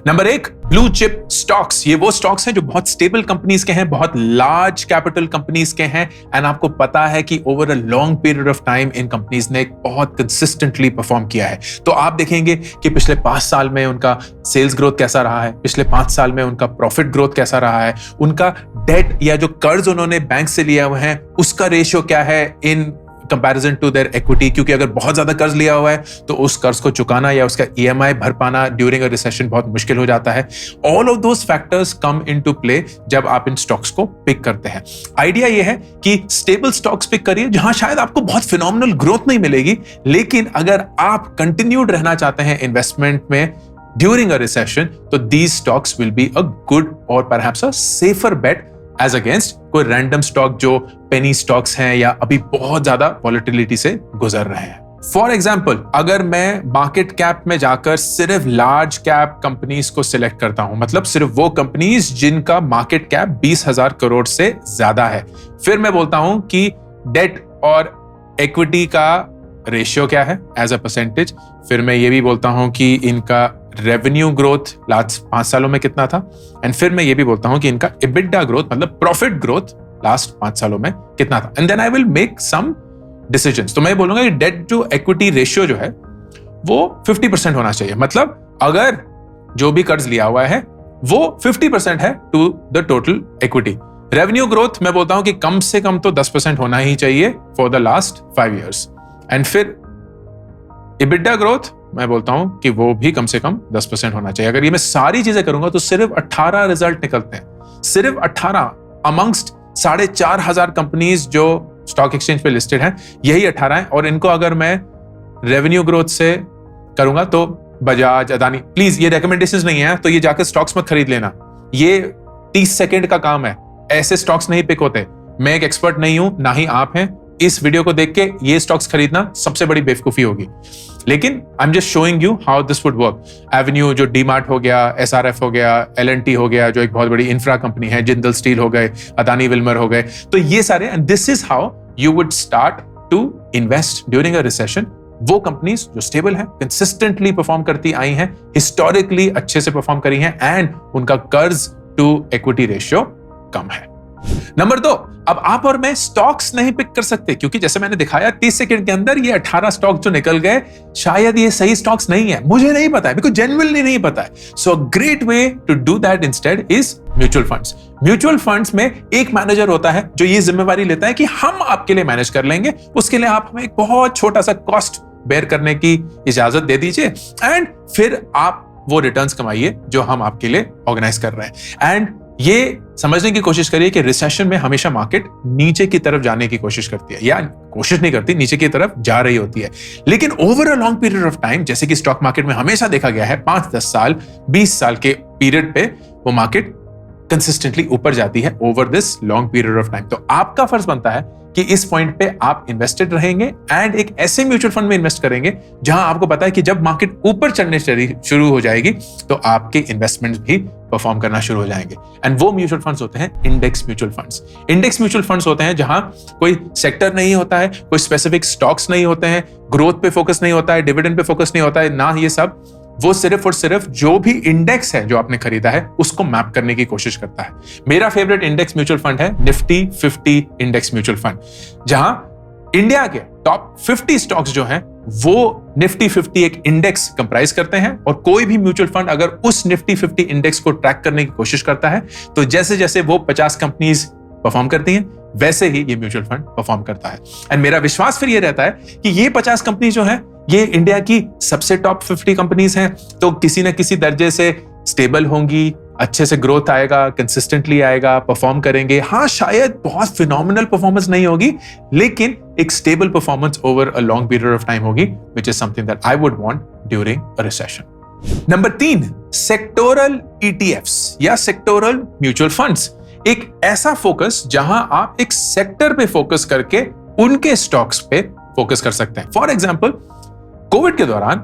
Number 1, blue chip stocks. ये वो stocks हैं जो बहुत स्टेबल कंपनीज के हैं, बहुत लार्ज कैपिटल कंपनीज के हैं, एंड आपको पता है कि over a long period of time in companies ने बहुत कंसिस्टेंटली परफॉर्म किया है। तो आप देखेंगे कि पिछले 5 साल में उनका सेल्स ग्रोथ कैसा रहा है, पिछले 5 साल में उनका प्रॉफिट ग्रोथ कैसा रहा है, उनका डेट या जो कर्ज उन्होंने बैंक से लिया हुए हैं उसका रेशियो क्या है in comparison to their equity. क्योंकि अगर बहुत ज्यादा कर्ज लिया हुआ है तो उस कर्ज को चुकाना या उसका ईएमआई भर पाना ड्यूरिंग अ रिसेशन बहुत मुश्किल हो जाता है। All of those factors come into play जब आप इन स्टॉक्स को पिक करते हैं। आइडिया ये है कि स्टेबल स्टॉक्स पिक करिए जहां शायद आपको बहुत फिनोमिनल ग्रोथ नहीं मिलेगी, लेकिन अगर आप कंटिन्यूड रहना चाहते हैं इन्वेस्टमेंट में ड्यूरिंग अ रिसेशन, तो these stocks will be a good और perhaps a safer bet as against कोई रैंडम स्टॉक जो पेनी स्टॉक्स हैं या अभी बहुत ज्यादा वॉलेटिलिटी से गुजर रहे हैं। फॉर एग्जाम्पल, अगर मैं मार्केट कैप में जाकर सिर्फ लार्ज कैप कंपनीज को सिलेक्ट करता हूं, मतलब सिर्फ वो कंपनीज जिनका मार्केट कैप 20,000 करोड़ से ज्यादा है, फिर मैं बोलता हूं कि डेट और इक्विटी का रेशियो क्या है एज अ परसेंटेज, फिर मैं ये भी बोलता हूं कि इनका रेवेन्यू ग्रोथ लास्ट 5 सालों में कितना था, एंड फिर मैं ये भी बोलता हूं कि इनका EBITDA ग्रोथ मतलब प्रॉफिट ग्रोथ लास्ट 5 सालों में कितना था, and then I will make some decisions. तो मैं बोलूंगा कि डेट टू इक्विटी रेशियो जो है वो 50% होना चाहिए। मतलब अगर जो भी कर्ज लिया हुआ है वो 50% है to the total equity. Revenue growth मैं बोलता हूं कि कम से कम तो 10% होना ही चाहिए for the last 5 years, and फिर EBITDA ग्रोथ मैं बोलता हूं कि वो भी कम से कम 10% होना चाहिए। अगर ये मैं सारी चीजें करूंगा तो सिर्फ 18 रिजल्ट निकलते हैं, सिर्फ 18 अमंगस्ट 4,500 कंपनीज जो स्टॉक एक्सचेंज पे लिस्टेड हैं, यही 18 हैं। और इनको अगर मैं रेवेन्यू ग्रोथ से करूंगा तो बजाज, अदानी, प्लीज ये रिकमेंडेशंस नहीं है तो ये जाकर स्टॉक्स मत खरीद लेना, ये 30 सेकंड का काम है, ऐसे स्टॉक्स नहीं पिक होते। मैं एक एक्सपर्ट नहीं हूं, ना ही आप हैं। इस वीडियो को देख के ये स्टॉक्स खरीदना सबसे बड़ी बेवकूफी होगी, लेकिन I am just showing you how this would work. Avenue जो डीमार्ट हो गया, SRF हो गया, L&T हो गया जो एक बहुत बड़ी इंफ्रा कंपनी है, जिंदल स्टील हो गए, अदानी विल्मर हो गए, तो ये सारे, and this is how you would start to invest during a recession. वो कंपनीज जो स्टेबल है, कंसिस्टेंटली परफॉर्म करती आई हैं, हिस्टोरिकली अच्छे से परफॉर्म करी हैं, एंड उनका कर्ज टू इक्विटी रेशियो कम है। नंबर 2, अब आप और मैं स्टॉक्स नहीं पिक कर सकते क्योंकि जैसे मैंने दिखाया 30 सेकंड के अंदर ये 18 स्टॉक जो निकल गए, शायद ये सही स्टॉक्स नहीं है, मुझे नहीं पता है, बिकॉज़ जेन्युइनली नहीं पता है। So great way to do that instead is mutual funds. Mutual funds में एक मैनेजर होता है जो ये जिम्मेवारी लेता है कि हम आपके लिए मैनेज कर लेंगे, उसके लिए आप हमें एक बहुत छोटा सा कॉस्ट बेयर करने की इजाजत दे दीजिए, एंड फिर आप वो रिटर्न्स कमाइए जो हम आपके लिए ऑर्गेनाइज कर रहे हैं। एंड ये समझने की कोशिश करिए कि रिसेशन में हमेशा मार्केट नीचे की तरफ जाने की कोशिश करती है, या कोशिश नहीं करती, नीचे की तरफ जा रही होती है। लेकिन over a long period of time, जैसे कि स्टॉक मार्केट में हमेशा देखा गया है, 5-10 साल 20 साल के पीरियड पे वो मार्केट कंसिस्टेंटली ऊपर जाती है over this long period of time. तो आपका फर्ज बनता है कि इस पॉइंट पे आप इन्वेस्टेड रहेंगे एंड एक ऐसे म्यूचुअल फंड में इन्वेस्ट करेंगे जहां आपको पता है कि जब मार्केट ऊपर चढ़ने शुरू हो जाएगी तो आपके इन्वेस्टमेंट्स भी परफॉर्म करना शुरू हो जाएंगे। एंड वो म्यूचुअल फंड्स होते हैं index mutual funds. Index mutual funds होते हैं जहां कोई सेक्टर नहीं होता है, कोई स्पेसिफिक स्टॉक्स नहीं होते हैं, ग्रोथ पे फोकस नहीं होता है, डिविडेंड पे फोकस नहीं होता है, ना ये सब। वो सिर्फ और सिर्फ जो भी इंडेक्स है जो आपने खरीदा है उसको मैप करने की कोशिश करता है। मेरा फेवरेट इंडेक्स म्यूचुअल फंड है निफ्टी 50 इंडेक्स म्यूचुअल फंड, जहां इंडिया के टॉप 50 स्टॉक्स जो हैं वो निफ्टी 50 एक इंडेक्स कंप्राइज करते हैं, और कोई भी म्यूचुअल फंड अगर उस निफ्टी 50 इंडेक्स को ट्रैक करने की कोशिश करता है तो जैसे जैसे वो 50 कंपनीज परफॉर्म करती हैं वैसे ही ये म्यूचुअल फंड परफॉर्म करता है। एंड मेरा विश्वास फिर ये रहता है कि ये 50 कंपनी जो है ये इंडिया की सबसे टॉप 50 कंपनीज हैं, तो किसी न किसी दर्जे से स्टेबल होंगी, अच्छे से ग्रोथ आएगा, कंसिस्टेंटली आएगा, परफॉर्म करेंगे। हाँ, शायद बहुत फिनोमिनल परफॉर्मेंस नहीं होगी, लेकिन एक stable performance over a long period of time होगी, which is something that I would want during a recession. Number 3, sectoral ETFs या सेक्टोरल म्यूचुअल फंड्स। एक ऐसा फोकस जहां आप एक सेक्टर पे फोकस करके उनके स्टॉक्स पे फोकस कर सकते हैं। फॉर एग्जाम्पल, कोविड के दौरान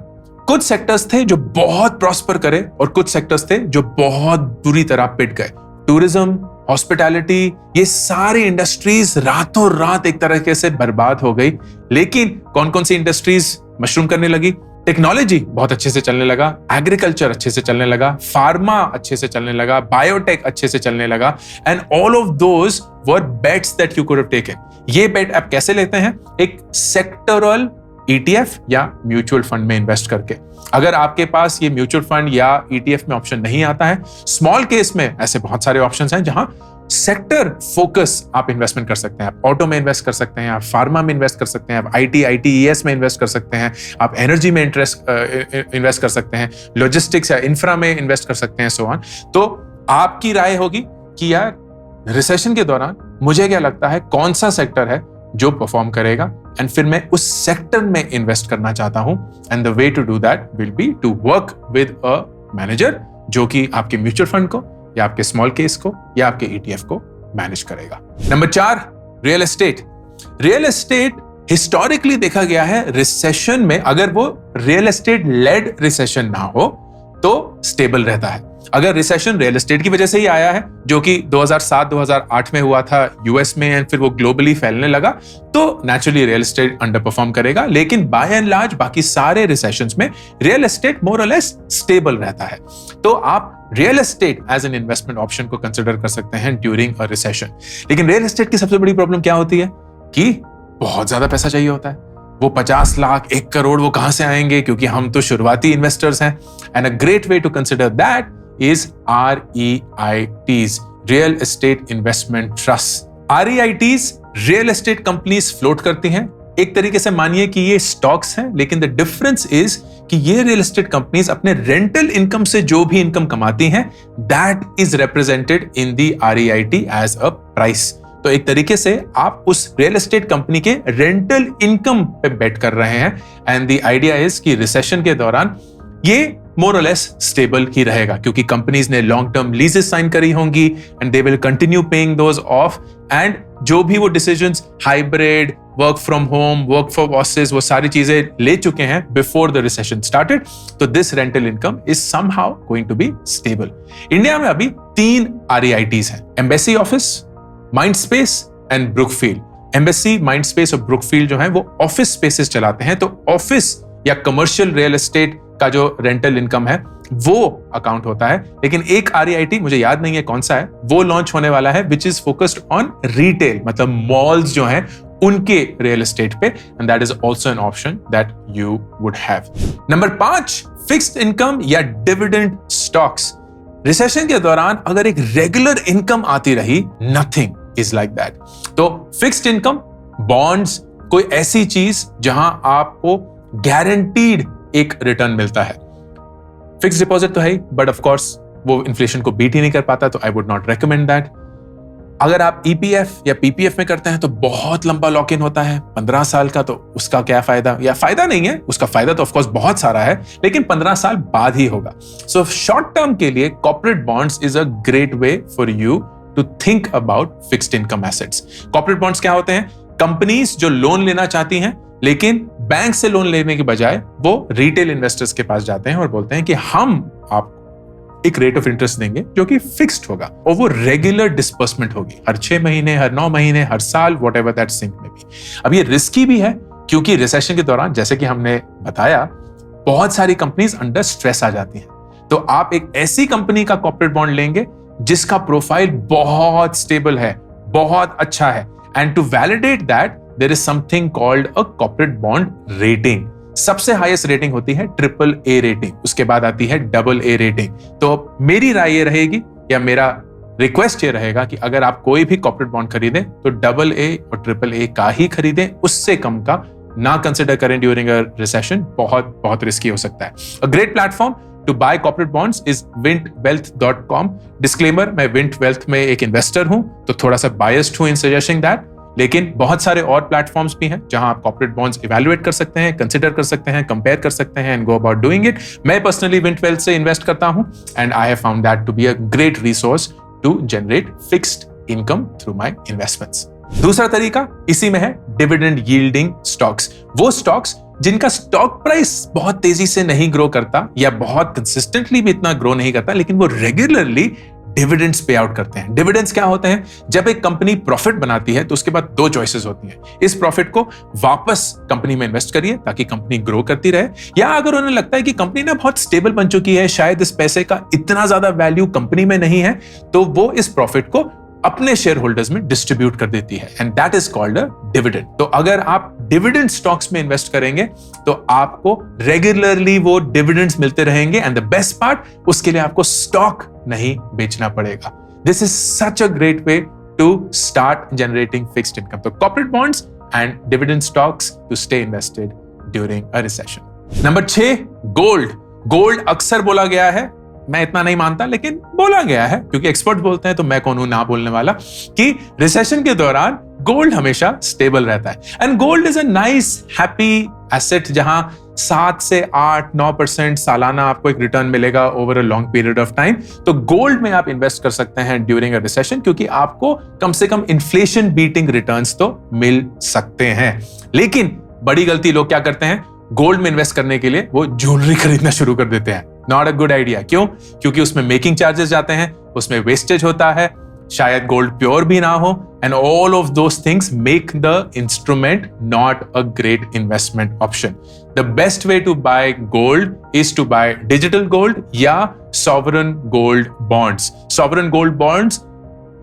कुछ सेक्टर्स थे जो बहुत प्रॉस्पर करे और कुछ सेक्टर्स थे जो बहुत बुरी तरह पिट गए। टूरिज्म, हॉस्पिटैलिटी, ये सारी इंडस्ट्रीज रातों रात एक तरीके से बर्बाद हो गई। लेकिन कौन कौन सी इंडस्ट्रीज मशरूम करने लगी? टेक्नोलॉजी बहुत अच्छे से चलने लगा, एग्रीकल्चर अच्छे से चलने लगा, फार्मा अच्छे से चलने लगा, बायोटेक अच्छे से चलने लगा, and all of those were bets that you could have taken. ये बेट आप कैसे लेते हैं? एक सेक्टरल ETF या म्यूचुअल फंड में इन्वेस्ट करके। अगर आपके पास ये म्यूचुअल फंड या ETF में ऑप्शन नहीं आता है, स्मॉल केस में ऐसे बहुत सारे ऑप्शंस हैं जहां सेक्टर फोकस आप इन्वेस्टमेंट कर सकते हैं। आप ऑटो में इन्वेस्ट कर सकते हैं, आप फार्मा में इन्वेस्ट कर सकते हैं, आप ITES में इन्वेस्ट कर सकते हैं, आप एनर्जी में इन्वेस्ट कर सकते हैं, लॉजिस्टिक्स या इंफ्रा में इन्वेस्ट कर सकते हैं, सो ऑन। तो आपकी राय होगी कि यार रिसेशन के दौरान मुझे क्या लगता है कौन सा सेक्टर है जो परफॉर्म करेगा, एंड फिर मैं उस सेक्टर में इन्वेस्ट करना चाहता हूं। And the way to do that will be to work with a manager जो कि आपके म्यूचुअल फंड को या आपके स्मॉल केस को या आपके ETF को मैनेज करेगा। Number 4, real estate. Real estate historically देखा गया है रिसेशन में, अगर वो रियल एस्टेट लेड रिसेशन ना हो तो स्टेबल रहता है। अगर रिसेशन रियल एस्टेट की वजह से ही आया है, जो कि 2007-2008 में हुआ था यूएस में, एंड फिर वो ग्लोबली फैलने लगा, तो naturally real estate under perform करेगा। लेकिन बाय एंड लार्ज बाकी सारे रिसेशंस में रियल एस्टेट मोर और लेस स्टेबल रहता है। तो आप real estate as an investment option को कंसिडर कर सकते हैं ड्यूरिंग अ रिसेशन। लेकिन रियल एस्टेट की सबसे बड़ी प्रॉब्लम क्या होती है कि बहुत ज्यादा पैसा चाहिए होता है। वो 50 लाख 1 करोड़ वो कहां से आएंगे, क्योंकि हम तो शुरुआती इन्वेस्टर्स हैं। And a great way to consider that is REITs, Real Estate Investment Trust। REITs real estate companies float करती हैं। एक तरीके से मानिए कि ये स्टॉक्स हैं, लेकिन द डिफरेंस इज कि ये रियल एस्टेट कंपनीज अपने रेंटल इनकम से जो भी इनकम कमाती हैं, that is represented in the REIT as a price. तो एक तरीके से आप उस रियल एस्टेट कंपनी के रेंटल इनकम पे बेट कर रहे हैं। एंड द आइडिया इज कि रिसेशन के दौरान ये मोर और लेस स्टेबल ही रहेगा, क्योंकि कंपनीज ने लॉन्ग टर्म लीजेस साइन करी होंगी and they will continue paying those off. And जो भी वो decisions hybrid, work from home, work for bosses, वो सारी चीजें ले चुके हैं बिफोर द रिसेशन स्टार्टेड, तो this rental income is somehow going to be stable. India में अभी 3 REITs हैं, Embassy office, Mindspace and Brookfield. Embassy, Mindspace और ब्रुकफील्ड जो है वो ऑफिस स्पेसेस चलाते हैं, तो ऑफिस या कमर्शियल रियल एस्टेट का जो रेंटल इनकम है वो अकाउंट होता है। लेकिन एक REIT मुझे याद नहीं है कौन सा है, वो लॉन्च होने वाला है which is focused on retail, मतलब मॉल्स जो हैं उनके रियल एस्टेट पे, and that is also an option that you would have. Number 5, fixed income या डिविडेंड स्टॉक्स। रिसेशन के दौरान अगर एक रेगुलर इनकम आती रही, नथिंग इज लाइक दैट। तो फिक्स्ड इनकम, बॉन्ड्स, कोई ऐसी चीज जहां आपको गारंटीड एक रिटर्न मिलता है। फिक्स डिपॉजिट तो है ही, बट ऑफ कोर्स वो इन्फ्लेशन को बीट ही नहीं कर पाता, तो I would not recommend that. अगर आप EPF या PPF में करते हैं तो बहुत लंबा लॉक इन होता है, 15 साल का, तो उसका क्या फायदा, या फायदा नहीं है, उसका फायदा तो ऑफ कोर्स बहुत सारा है, लेकिन 15 साल बाद ही होगा। सो शॉर्ट टर्म के लिए corporate bonds is a great way for you to think about fixed income assets. Corporate bonds क्या होते हैं? कंपनीज जो लोन लेना चाहती हैं, लेकिन बैंक से लोन लेने के बजाय वो रिटेल इन्वेस्टर्स के पास जाते हैं और बोलते हैं कि हम आपको एक रेट ऑफ इंटरेस्ट देंगे जो कि फिक्स्ड होगा, और वो रेगुलर डिस्बर्समेंट होगी, हर 6 महीने, हर 9 महीने, हर साल, व्हाटएवर दैट सिंक में भी। अब ये रिस्की भी है, क्योंकि रिसेशन के दौरान, जैसे कि हमने बताया, बहुत सारी कंपनीज अंडर स्ट्रेस आ जाती हैं। तो आप एक ऐसी कंपनी का कॉर्पोरेट बॉन्ड लेंगे जिसका प्रोफाइल बहुत स्टेबल है, बहुत अच्छा है, and to validate that there is something called a corporate bond rating। सबसे हाईएस्ट रेटिंग होती है AAA रेटिंग, उसके बाद आती है AA रेटिंग। तो मेरी राय ये रहेगी, या मेरा रिक्वेस्ट ये रहेगा कि अगर आप कोई भी कॉर्पोरेट बॉन्ड खरीदें तो AA और AAA का ही खरीदें, उससे कम का ना कंसिडर करें ड्यूरिंग अ रिसेशन, बहुत बहुत रिस्की हो सकता है। A great platform to buy corporate bonds is wintwealth.com। Disclaimer, मैं विंट वेल्थ में एक इन्वेस्टर हूं, तो थोड़ा सा बायस्ड हूं इन सजेस्टिंग दैट, लेकिन बहुत सारे और प्लेटफॉर्म्स भी हैं जहां आप कॉर्पोरेट बॉन्ड्स इवैल्यूएट कर सकते हैं, कंसीडर कर सकते हैं, कंपेयर कर सकते हैं, and go about doing it. मैं पर्सनली विंट वेल्थ से इन्वेस्ट करता हूं, and I have found that to be a great resource to generate fixed income through my investments. दूसरा तरीका इसी में है, डिविडेंड यील्डिंग स्टॉक्स। वो स्टॉक्स जिनका स्टॉक प्राइस बहुत तेजी से नहीं ग्रो करता या बहुत कंसिस्टेंटली भी इतना ग्रो नहीं करता, लेकिन वो रेगुलरली डिविडेंड्स पे आउट करते हैं। डिविडेंड्स क्या होते हैं? जब एक कंपनी प्रॉफिट बनाती है तो उसके बाद दो चॉइसेस होती हैं। इस प्रॉफिट को वापस कंपनी में इन्वेस्ट करिए ताकि कंपनी ग्रो करती रहे, या अगर उन्हें लगता है कि कंपनी ना बहुत स्टेबल बन चुकी है, शायद इस पैसे का इतना ज्यादा वैल्यू कंपनी में नहीं है, तो वो इस प्रॉफिट को अपने शेयर होल्डर्स में डिस्ट्रीब्यूट कर देती है, and that is called a dividend. तो अगर आप डिविडेंड स्टॉक्स में इन्वेस्ट करेंगे तो आपको रेगुलरली वो डिविडेंड्स मिलते रहेंगे, एंड द बेस्ट पार्ट, उसके लिए आपको स्टॉक नहीं बेचना पड़ेगा। This is such a great way to start generating fixed income. तो corporate bonds and dividend stocks to stay invested during a recession. Number 6, gold. Gold अक्सर बोला गया है, मैं इतना नहीं मानता लेकिन बोला गया है क्योंकि एक्सपर्ट बोलते हैं तो मैं कौन हूं ना बोलने वाला, कि रिसेशन के दौरान गोल्ड हमेशा स्टेबल रहता है। And gold is a nice happy asset जहां 7 से 8-9% सालाना आपको एक रिटर्न मिलेगा over a long period of time. तो गोल्ड में आप इन्वेस्ट कर सकते हैं ड्यूरिंग अ रिसेशन, क्योंकि आपको कम से कम इन्फ्लेशन बीटिंग रिटर्न्स तो मिल सकते हैं। लेकिन बड़ी गलती लोग क्या करते हैं, गोल्ड में इन्वेस्ट करने के लिए वो ज्वेलरी खरीदना शुरू कर देते हैं। Not a good idea. क्यों? क्योंकि उसमें मेकिंग चार्जेस जाते हैं, उसमें वेस्टेज होता है, शायद गोल्ड प्योर भी ना हो, and all of those things make the instrument not a great investment option. The best way to buy gold is to buy digital gold या sovereign gold bonds. Sovereign gold bonds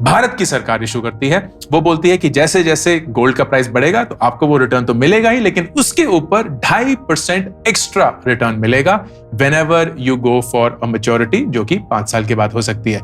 Bharat की सरकार issue करती है। वो बोलती है कि जैसे जैसे गोल्ड का प्राइस बढ़ेगा तो आपको वो रिटर्न तो मिलेगा ही, लेकिन उसके ऊपर 2.5% एक्स्ट्रा रिटर्न मिलेगा whenever you go for a maturity, जो कि 5 साल के बाद हो सकती है।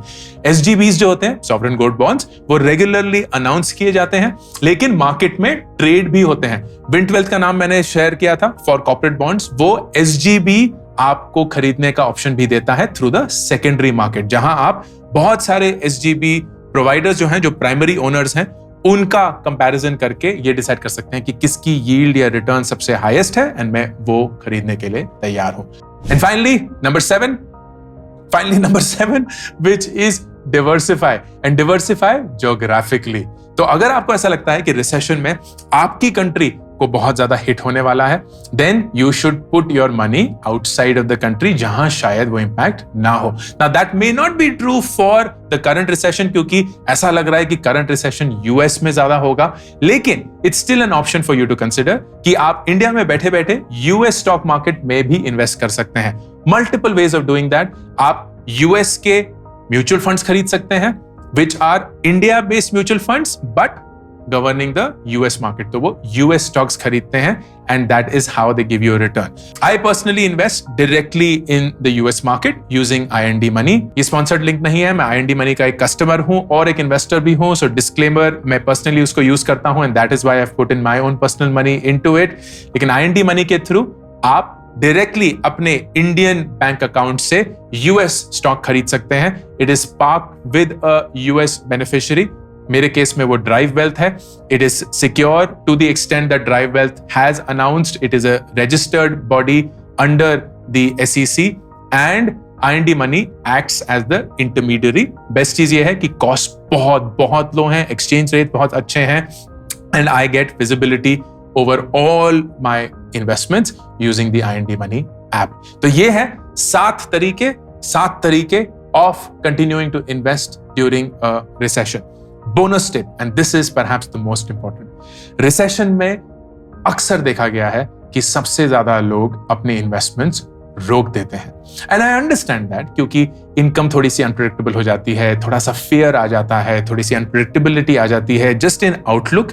SGBs जो होते हैं, सॉवरेन गोल्ड बॉन्ड्स, वो रेगुलरली अनाउंस किए जाते हैं, लेकिन मार्केट में ट्रेड भी होते हैं। विंटवेल्थ का नाम मैंने शेयर किया था फॉर कॉर्पोरेट बॉन्ड्स, वो SGB आपको खरीदने का ऑप्शन भी देता है थ्रू द सेकेंडरी मार्केट, जहां आप बहुत सारे SGB प्रोवाइडर्स जो हैं, जो प्राइमरी ओनर्स हैं, उनका कंपैरिजन करके ये डिसाइड कर सकते हैं कि किसकी यील्ड या रिटर्न सबसे हाईएस्ट है, एंड मैं वो खरीदने के लिए तैयार हूं। And finally number 7 which is diversify, and diversify geographically. तो अगर आपको ऐसा लगता है कि रिसेशन में आपकी कंट्री को बहुत ज्यादा हिट होने वाला है, then you should put your money outside of the country, जहां शायद वो इंपैक्ट ना हो। Now that may not be true for the current recession, क्योंकि ऐसा लग रहा है कि करंट रिसेशन यूएस में ज्यादा होगा, लेकिन it's still an option for you to consider कि आप इंडिया में बैठे बैठे यूएस स्टॉक मार्केट में भी इन्वेस्ट कर सकते हैं। Multiple ways of doing that. आप यूएस के म्यूचुअल फंड्स खरीद सकते हैं, which are India based mutual funds but governing the US market. तो वो US stocks खरीदते हैं, and that is how they give you a return. I personally invest directly in the US market using IND Money. ये sponsored link नहीं है, मैं IND Money का एक कस्टमर हूं और एक इन्वेस्टर भी हूं, so disclaimer, मैं personally उसको यूज करता हूं, and that is why I've put in my own personal money into it. लेकिन IND Money के थ्रू आप डायरेक्टली अपने इंडियन बैंक अकाउंट से यूएस स्टॉक खरीद सकते हैं। It is parked with a US beneficiary. मेरे केस में वो ड्राइव वेल्थ है। It is secure to the extent that Drive Wealth has announced it is a registered body under the SEC, and IND Money acts as the intermediary. Best चीज ये है कि cost बहुत लो है, exchange rate बहुत अच्छे हैं, and I get visibility over all my investments using the IND Money app. तो ये है 7 तरीके of continuing to invest during a recession. Bonus tip, and this is perhaps the most important. Recession में अक्सर देखा गया है कि सबसे ज्यादा लोग अपने इन्वेस्टमेंट्स रोक देते हैं, एंड आई अंडरस्टैंड दैट, क्योंकि इनकम थोड़ी सी अनप्रेडिक्टेबल हो जाती है, थोड़ा सा फियर आ जाता है, थोड़ी सी अनप्रेडिक्टेबिलिटी आ जाती है जस्ट इन आउटलुक।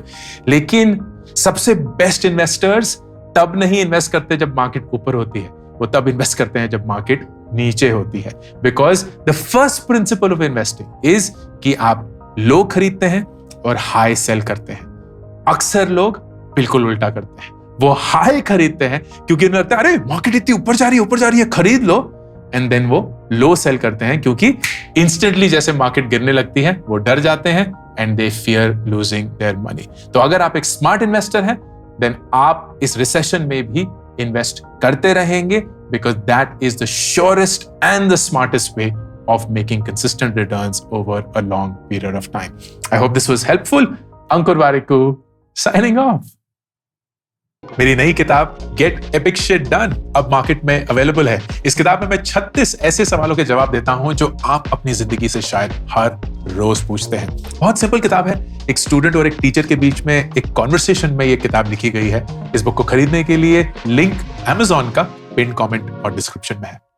लेकिन सबसे बेस्ट इन्वेस्टर्स तब नहीं इन्वेस्ट करते जब मार्केट ऊपर होती है, वो तब इन्वेस्ट करते हैं जब मार्केट नीचे होती है, because the first principle of investing is कि आप लो खरीदते हैं और हाई सेल करते हैं। अक्सर लोग बिल्कुल उल्टा करते हैं, वो हाई खरीदते हैं क्योंकि उन्हें लगता है अरे मार्केट इतनी ऊपर जा रही है खरीद लो, एंड देन वो लो सेल करते हैं क्योंकि इंस्टेंटली जैसे मार्केट गिरने लगती है वो डर जाते हैं, and they fear losing their money. तो अगर आप एक स्मार्ट इन्वेस्टर हैं, देन आप इस रिसेशन में भी इन्वेस्ट करते रहेंगे, because that is the surest and the smartest way of making consistent returns over a long period of time. I hope this was helpful. Ankur Warikoo signing off. मेरी नई किताब gate epic shit done अब market में available है। इस किताब में मैं 36 ऐसे सवालों के जवाब देता हूं जो आप अपनी जिंदगी से शायद हर रोज पूछते हैं। बहुत सिंपल किताब है, एक स्टूडेंट और एक टीचर के बीच में एक कॉन्वर्सेशन में ये किताब लिखी गई है। इस बुक को खरीदने के लिए लिंक Amazon का पिन कमेंट और डिस्क्रिप्शन में है।